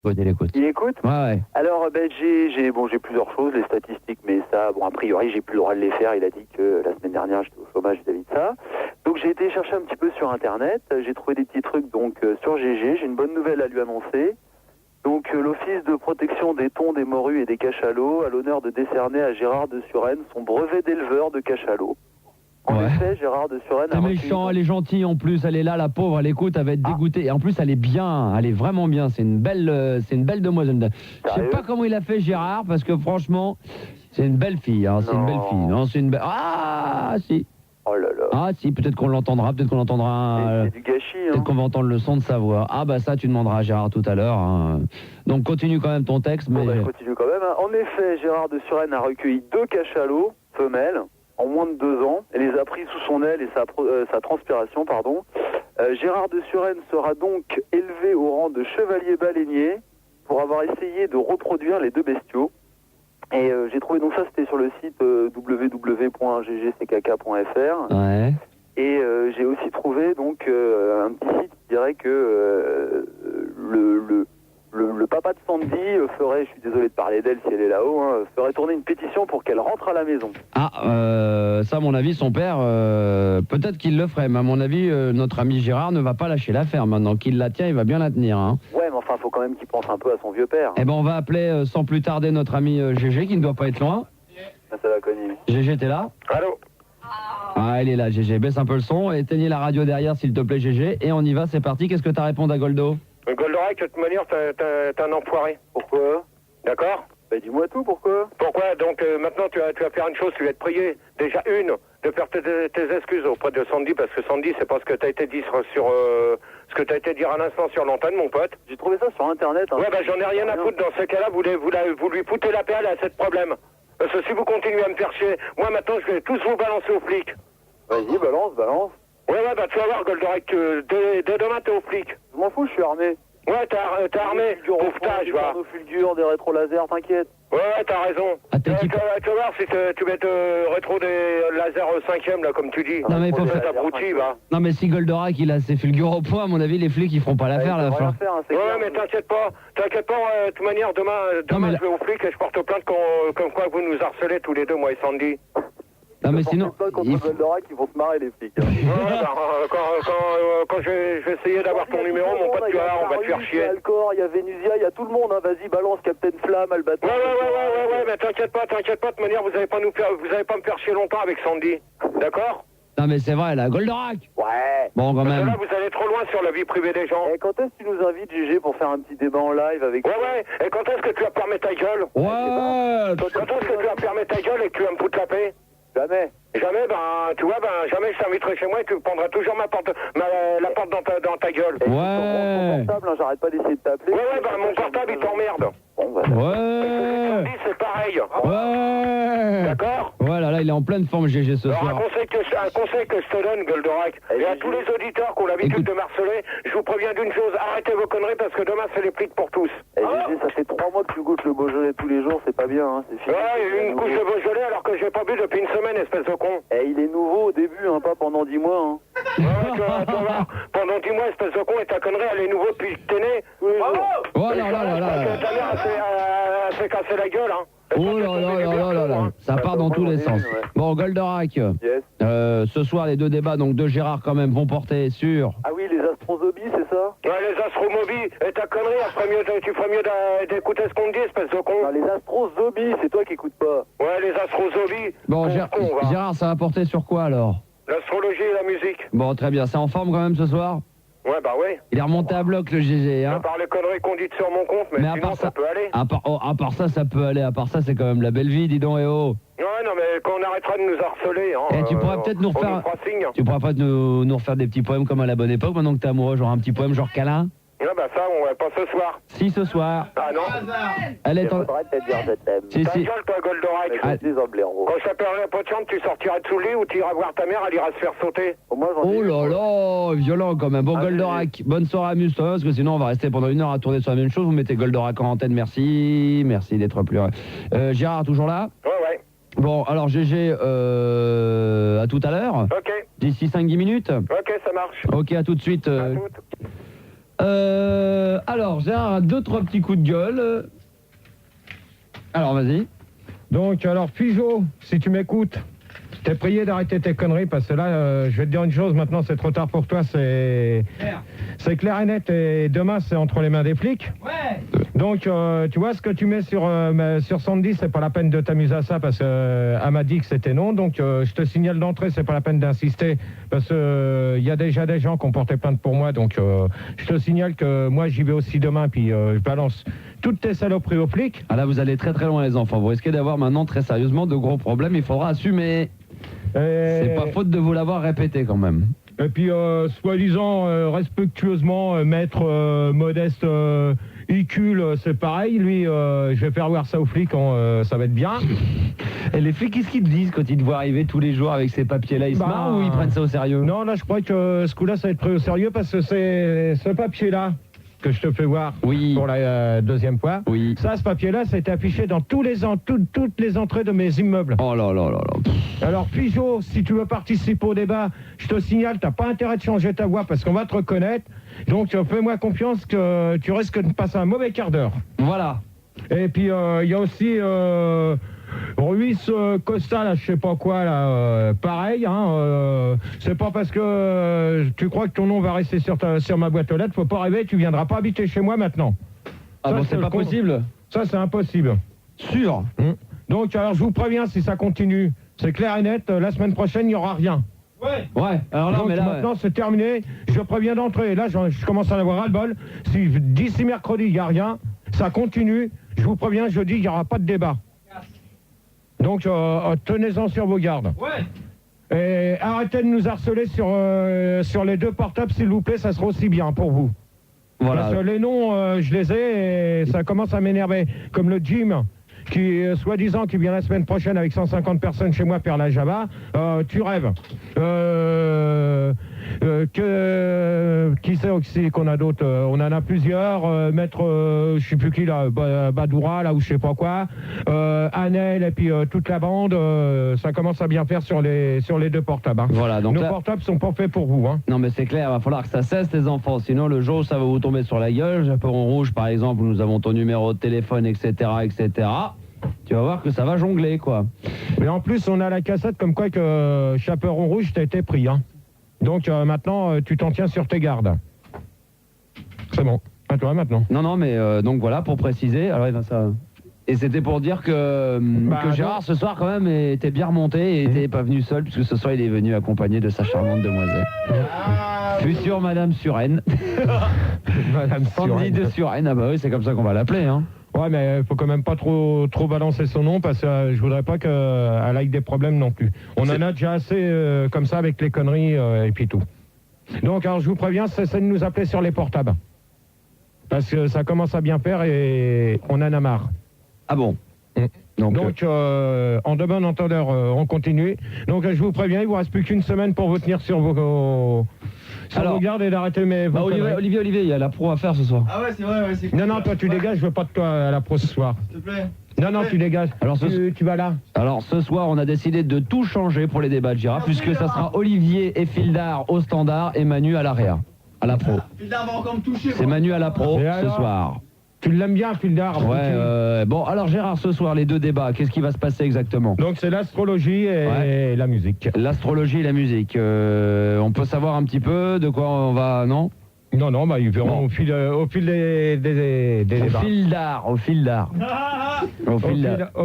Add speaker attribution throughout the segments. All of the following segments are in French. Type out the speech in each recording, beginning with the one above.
Speaker 1: Il écoute.
Speaker 2: Il écoute?
Speaker 1: Ouais.
Speaker 2: Alors, j'ai plusieurs choses, les statistiques, mais ça, a priori, j'ai plus le droit de les faire. Il a dit que la semaine dernière, j'étais au chômage vis-à-vis de ça. Donc, j'ai été chercher un petit peu sur Internet. J'ai trouvé des petits trucs, sur GG. J'ai une bonne nouvelle à lui annoncer. Donc, l'Office de protection des thons, des morues et des cachalots a l'honneur de décerner à Gérard de Suresnes son brevet d'éleveur de cachalots. En effet, Gérard de Suresnes
Speaker 1: C'est méchant, elle est gentille en plus, elle est là, la pauvre, elle écoute, elle va être dégoûtée. Et en plus, elle est bien, elle est vraiment bien, c'est une belle demoiselle. Je sais pas comment il a fait Gérard, parce que franchement, c'est une belle fille, hein, c'est une belle fille. Non, c'est une belle... Ah, si.
Speaker 2: Oh là là.
Speaker 1: Ah, si, peut-être qu'on l'entendra,
Speaker 2: C'est du gâchis, hein.
Speaker 1: Peut-être qu'on va entendre le son de sa voix. Ah, bah ça, tu demanderas à Gérard tout à l'heure. Hein. Donc, continue quand même ton texte. Mais...
Speaker 2: je continue quand même. Hein. En effet, Gérard de Suresnes a recueilli 2 cachalots, femelles, en moins de 2 ans, et les a pris sous son aile et sa transpiration, pardon. Gérard de Suresnes sera donc élevé au rang de chevalier baleinier pour avoir essayé de reproduire les 2 bestiaux. Et j'ai trouvé, donc ça c'était sur le site www.ggckk.fr.
Speaker 1: Ouais.
Speaker 2: Et j'ai aussi trouvé donc un petit site qui dirait que le papa de Sandy ferait, je suis désolé de parler d'elle si elle est là-haut, hein, ferait tourner une pétition pour qu'elle rentre à la maison.
Speaker 1: Ah, ça à mon avis, son père, peut-être qu'il le ferait, mais à mon avis, notre ami Gérard ne va pas lâcher l'affaire maintenant. Qu'il la tient, il va bien la tenir. Hein.
Speaker 2: Ouais, mais enfin, faut quand même qu'il pense un peu à son vieux père.
Speaker 1: Eh ben, on va appeler sans plus tarder notre ami GG, qui ne doit pas être loin.
Speaker 2: Ah, ça va cogner.
Speaker 1: GG, t'es là?
Speaker 2: Allô?
Speaker 1: Ah, elle est là, GG. Baisse un peu le son, éteignez la radio derrière, s'il te plaît, GG. Et on y va, c'est parti. Qu'est-ce que t'as répondu à Goldo?
Speaker 3: Goldorak, de toute manière, t'es un enfoiré.
Speaker 2: Pourquoi?
Speaker 3: D'accord?
Speaker 2: Bah dis-moi tout, pourquoi?
Speaker 3: Pourquoi? Donc maintenant, tu vas faire une chose, tu vas te prier. Déjà, de faire tes excuses auprès de Sandy, parce que Sandy, c'est pas ce que t'as été dit sur ce que t'as été dire à l'instant sur l'antenne, mon pote.
Speaker 2: J'ai trouvé ça sur Internet. Hein.
Speaker 3: Ouais, bah j'en ai rien à foutre. Dans ce cas-là, vous lui foutez la paix à cette problème. Parce que si vous continuez à me faire chier, moi maintenant, je vais tous vous balancer aux flics.
Speaker 2: Vas-y, balance.
Speaker 3: Ouais, bah tu vas voir, Goldorak, dès demain, t'es aux flics.
Speaker 2: Je m'en fous, je suis armé.
Speaker 3: Ouais, t'es armé, pauvretage, va.
Speaker 2: Des fulgures, des rétro-lasers, t'inquiète.
Speaker 3: Ouais, t'as raison.
Speaker 1: Ah,
Speaker 3: Tu vas voir si tu mets rétro des lasers 5e, là, comme tu dis.
Speaker 1: Non, mais il faut
Speaker 3: faire
Speaker 1: faire...
Speaker 3: ta abruti, va.
Speaker 1: Non, mais si Goldorak, il a ses fulgures au point, à mon avis, les flics, ils feront pas l'affaire, là.
Speaker 2: Hein,
Speaker 3: Ouais, mais t'inquiète pas, de toute manière, demain je vais aux flics et je porte plainte comme quoi vous nous harcelez tous les deux, moi et Sandy.
Speaker 1: Non, mais sinon...
Speaker 2: Pas contre Goldorak, ils vont se marrer, les flics. Hein.
Speaker 3: Ouais, bah, quand je vais essayer d'avoir ton numéro, mon pote, tu vois, on va te faire chier.
Speaker 2: Il y a Alcor, il y a Vénusia, il y a tout le monde, hein. Vas-y, balance Captain Flamme, Albatros.
Speaker 3: Ouais, mais t'inquiète pas, de toute manière, vous allez pas me faire chier longtemps avec Sandy. D'accord?
Speaker 1: Non, mais c'est vrai, là, Goldorak.
Speaker 2: Ouais.
Speaker 1: Bon, quand
Speaker 3: Parce que
Speaker 1: même.
Speaker 3: là, vous allez trop loin sur la vie privée des gens.
Speaker 2: Et quand est-ce que tu nous invites, GG, pour faire un petit débat en live avec...
Speaker 3: Ouais, et quand est-ce que tu vas fermer ta gueule?
Speaker 1: Ouais.
Speaker 3: Quand est-ce que tu vas fermer ta gueule et que tu vas me foutre la paix?
Speaker 2: Jamais.
Speaker 3: Jamais, tu vois, jamais je t'inviterai chez moi et tu prendras toujours la porte dans ta gueule.
Speaker 1: Ouais.
Speaker 2: Ton portable, hein, j'arrête pas d'essayer de t'appeler.
Speaker 3: Ouais, mon portable, il t'emmerde.
Speaker 2: Bon, bah,
Speaker 1: Ouais.
Speaker 3: C'est pareil.
Speaker 1: Ouais.
Speaker 3: D'accord?
Speaker 1: Voilà, là, il est en pleine forme, GG, ce
Speaker 3: Alors,
Speaker 1: soir.
Speaker 3: un conseil que je te donne, Goldorak, et à tous les auditeurs qui ont l'habitude de marceler, je vous préviens d'une chose, arrêtez vos conneries parce que demain, c'est les flics pour tous.
Speaker 2: Et GG, ça fait 3 mois que tu goûtes le Beaujolais tous les jours, c'est pas bien, hein, c'est fini.
Speaker 3: Ouais, une couche de Beaujolais alors que j'ai pas bu depuis une semaine, espèce de con.
Speaker 2: Et il est nouveau au début, hein, pas pendant 10 mois, hein.
Speaker 3: Ouais, tu vas voir, pendant 10 mois, espèce de con, et ta connerie, elle est nouveau depuis que t'es né.
Speaker 2: Tous les jours.
Speaker 1: Oh là là là là.
Speaker 3: Ta mère, elle s'est cassé la gueule, hein.
Speaker 1: Oh là là là là là. Ça part dans tous les sens. Bon, Goldorak.
Speaker 2: Yes.
Speaker 1: Ce soir, les deux débats donc de Gérard quand même vont porter sur...
Speaker 2: Ah oui, les astrozobies, c'est ça?
Speaker 3: Ouais, les astromobies, et ta connerie, tu ferais mieux d'écouter ce qu'on te dit, espèce de con.
Speaker 2: Non, les astrozobies, c'est toi qui écoutes pas.
Speaker 3: Ouais, les astrozobies.
Speaker 1: Bon,
Speaker 3: Con, va.
Speaker 1: Gérard, ça va porter sur quoi alors?
Speaker 3: L'astrologie et la musique.
Speaker 1: Bon, très bien. C'est en forme quand même ce soir?
Speaker 3: Ouais, bah ouais.
Speaker 1: Il est remonté à bloc le GG, hein?
Speaker 3: À part les conneries qu'on dit sur mon compte, mais
Speaker 1: à
Speaker 3: sinon
Speaker 1: part
Speaker 3: ça peut aller.
Speaker 1: À part ça, ça peut aller. À part ça, c'est quand même la belle vie, dis donc, et oh.
Speaker 3: Ouais, non, mais quand on arrêtera de nous harceler, hein,
Speaker 1: Et tu pourrais peut-être nous refaire...
Speaker 3: fera signe.
Speaker 1: Tu pourras pas nous refaire des petits poèmes comme à la bonne époque, maintenant que t'es amoureux, genre un petit poème genre câlin?
Speaker 3: Ouais, bah ça, on va pas ce soir.
Speaker 1: Si, ce soir.
Speaker 3: Ah non.
Speaker 1: Elle est en...
Speaker 2: Arrête de dire je t'aime.
Speaker 1: Si,
Speaker 3: Ta
Speaker 1: si.
Speaker 3: gueule, toi, Goldorak.
Speaker 2: Ah, des blaireaux.
Speaker 3: Quand je t'appellerai pas de chante, tu sortiras de sous le lit ou tu iras voir ta mère, elle ira se faire sauter.
Speaker 2: Moi, j'en ai
Speaker 1: Oh là là, violent quand même. Bon, Goldorak, bonne soirée, amuse-toi, parce que sinon on va rester pendant 1 heure à tourner sur la même chose. Vous mettez Goldorak en antenne, merci. Merci d'être plus... Gérard, toujours là?
Speaker 3: Ouais.
Speaker 1: Bon, alors GG, à tout à l'heure.
Speaker 3: Ok.
Speaker 1: D'ici 5-10 minutes.
Speaker 3: Ok, ça marche.
Speaker 1: Ok, à tout de suite.
Speaker 3: À toutes.
Speaker 1: Alors, j'ai deux, trois petits coups de gueule. Alors, vas-y.
Speaker 4: Donc, alors, Figeaud, si tu m'écoutes, t'es prié d'arrêter tes conneries parce que là, je vais te dire une chose, maintenant c'est trop tard pour toi, c'est clair et net et demain c'est entre les mains des flics.
Speaker 1: Ouais.
Speaker 4: Donc, tu vois, ce que tu mets sur Sandy, c'est pas la peine de t'amuser à ça parce qu'elle m'a dit que c'était non. Donc, je te signale d'entrée, c'est pas la peine d'insister parce qu'il y a déjà des gens qui ont porté plainte pour moi. Donc, je te signale que moi j'y vais aussi demain puis je balance toutes tes saloperies aux flics.
Speaker 1: Ah là, vous allez très très loin les enfants. Vous risquez d'avoir maintenant très sérieusement de gros problèmes. Il faudra assumer. C'est pas faute de vous l'avoir répété quand même.
Speaker 4: Et puis, soi-disant, respectueusement, maître Modeste Icule, c'est pareil. Lui, je vais faire voir ça aux flics, ça va être bien.
Speaker 1: Et les flics, qu'est-ce qu'ils te disent quand ils te voient arriver tous les jours avec ces papiers-là? Ils se marrent ou ils prennent ça au sérieux?
Speaker 4: Non, là, je crois que ce coup-là, ça va être pris au sérieux parce que c'est ce papier-là que je te fais voir pour la deuxième fois.
Speaker 1: Oui.
Speaker 4: Ça, ce papier-là, ça a été affiché dans toutes les entrées de mes immeubles.
Speaker 1: Oh là là là là.
Speaker 4: Alors, Figeaud, si tu veux participer au débat, je te signale, t'as pas intérêt de changer ta voix parce qu'on va te reconnaître. Donc, fais-moi confiance que tu risques de passer un mauvais quart d'heure.
Speaker 1: Voilà.
Speaker 4: Et puis, il y a aussi Ruiz Costa, là, je sais pas quoi, là, pareil, hein, c'est pas parce que tu crois que ton nom va rester sur ma boîte aux lettres, faut pas rêver, tu viendras pas habiter chez moi maintenant.
Speaker 1: Ah bon, c'est pas possible?
Speaker 4: Ça, c'est impossible.
Speaker 1: Sûr.
Speaker 4: Donc, alors, je vous préviens, si ça continue, c'est clair et net, la semaine prochaine, il n'y aura rien.
Speaker 1: Ouais. Alors là,
Speaker 4: donc,
Speaker 1: mais là,
Speaker 4: maintenant, c'est terminé, je préviens d'entrer. Là, je commence à en avoir ras-le-bol. Si d'ici mercredi, il n'y a rien, ça continue, je vous préviens, jeudi, il n'y aura pas de débat. Donc, tenez-en sur vos gardes. Ouais. Et arrêtez de nous harceler sur les deux portables, s'il vous plaît, ça sera aussi bien pour vous.
Speaker 1: voilà.
Speaker 4: Parce que les noms, je les ai et ça commence à m'énerver. Comme le Jim, qui, soi-disant, qui vient la semaine prochaine avec 150 personnes chez moi faire la Java, tu rêves. Qui c'est aussi qu'on a d'autres? On en a plusieurs. Maître, je sais plus qui là, Badoura là ou je sais pas quoi. Anel et puis toute la bande. Ça commence à bien faire sur les deux portables. Hein.
Speaker 1: Voilà, donc
Speaker 4: nos
Speaker 1: là...
Speaker 4: portables sont pas faits pour vous. Hein.
Speaker 1: Non mais c'est clair, il va falloir que ça cesse les enfants, sinon le jour où ça va vous tomber sur la gueule, Chaperon Rouge par exemple, où nous avons ton numéro de téléphone, etc., etc., tu vas voir que ça va jongler quoi.
Speaker 4: Mais en plus on a la cassette comme quoi que Chaperon Rouge t'a été pris. Hein. Donc maintenant tu t'en tiens sur tes gardes. C'est bon, à toi maintenant.
Speaker 1: Non mais donc voilà pour préciser, alors ça... Et c'était pour dire que Gérard ce soir quand même était bien remonté et était pas venu seul puisque ce soir il est venu accompagné de sa charmante demoiselle. Future Madame Suresnes.
Speaker 4: Madame
Speaker 1: Sandy de Suresnes, ah bah oui c'est comme ça qu'on va l'appeler hein.
Speaker 4: Ouais mais faut quand même pas trop balancer son nom parce que je voudrais pas qu'elle aille des problèmes non plus. On en a déjà assez comme ça avec les conneries et puis tout. Donc alors je vous préviens, c'est de nous appeler sur les portables. Parce que ça commence à bien faire et on en a marre.
Speaker 1: Ah bon.
Speaker 4: Donc en de bon entendeur, on continue. Donc je vous préviens, il vous reste plus qu'une semaine pour vous tenir sur vos gardes et d'arrêter mes...
Speaker 1: Olivier, il y a la pro à faire ce soir.
Speaker 5: Ah ouais, c'est vrai, ouais, c'est...
Speaker 4: Non, toi tu dégages, je veux pas de toi à la pro ce soir.
Speaker 5: S'il te plaît.
Speaker 4: Non, tu dégages. Alors tu vas là.
Speaker 1: Alors ce soir, on a décidé de tout changer pour les débats de Gérard, puisque ça sera Olivier et Fildar au standard et Manu à l'AREA, à la pro.
Speaker 5: Fildar va encore me toucher.
Speaker 1: C'est Manu à la pro
Speaker 4: et
Speaker 1: ce soir.
Speaker 4: Tu l'aimes bien, Fildar?
Speaker 1: Ouais, bon, alors Gérard, ce soir, les deux débats, qu'est-ce qui va se passer exactement?
Speaker 4: Donc c'est l'astrologie et la musique.
Speaker 1: L'astrologie et la musique. On peut savoir un petit peu de quoi on va, non?
Speaker 4: Non, bah ils verront au fil des débats.
Speaker 1: Au fil d'art.
Speaker 4: Au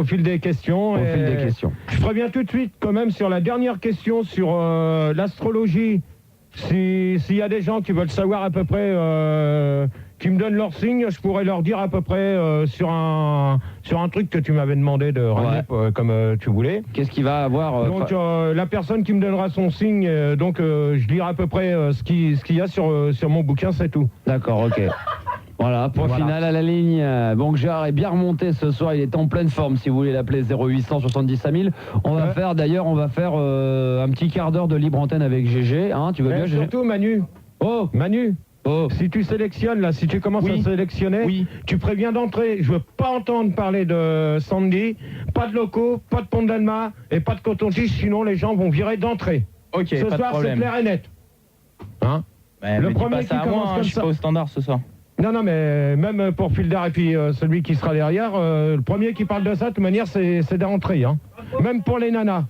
Speaker 4: fil des questions.
Speaker 1: Au fil des questions.
Speaker 4: Je préviens tout de suite quand même sur la dernière question sur l'astrologie. S'il y a des gens qui veulent savoir à peu près, qui me donnent leur signe, je pourrais leur dire à peu près sur un truc que tu m'avais demandé de ramener comme tu voulais.
Speaker 1: Qu'est-ce qu'il va avoir
Speaker 4: Donc la personne qui me donnera son signe, je dirai à peu près ce qu'il y a sur mon bouquin, c'est tout.
Speaker 1: D'accord, ok. Voilà, point final à la ligne. Bon, Gérard est bien remonté ce soir, il est en pleine forme si vous voulez l'appeler 0800 70 5000. On va faire un petit quart d'heure de libre antenne avec GG, hein, tu veux bien GG?
Speaker 4: Surtout Manu. Manu. Si tu sélectionnes là, si tu commences à sélectionner, tu préviens d'entrer. Je veux pas entendre parler de Sandy, pas de locaux, pas de pont d'Alma et pas de coton-tige, sinon les gens vont virer d'entrée.
Speaker 1: Ok,
Speaker 4: ce soir c'est clair et net. Hein?
Speaker 6: Ouais,
Speaker 4: Le
Speaker 6: mais dis
Speaker 4: premier
Speaker 6: pas
Speaker 4: qui
Speaker 6: ça à moi,
Speaker 4: commence
Speaker 6: hein,
Speaker 4: comme
Speaker 6: je suis
Speaker 4: ça.
Speaker 6: pas au standard ce soir.
Speaker 4: Non, mais même pour Filder et puis celui qui sera derrière, le premier qui parle de ça, de toute manière, c'est d'entrée. Hein. Même pour les nanas.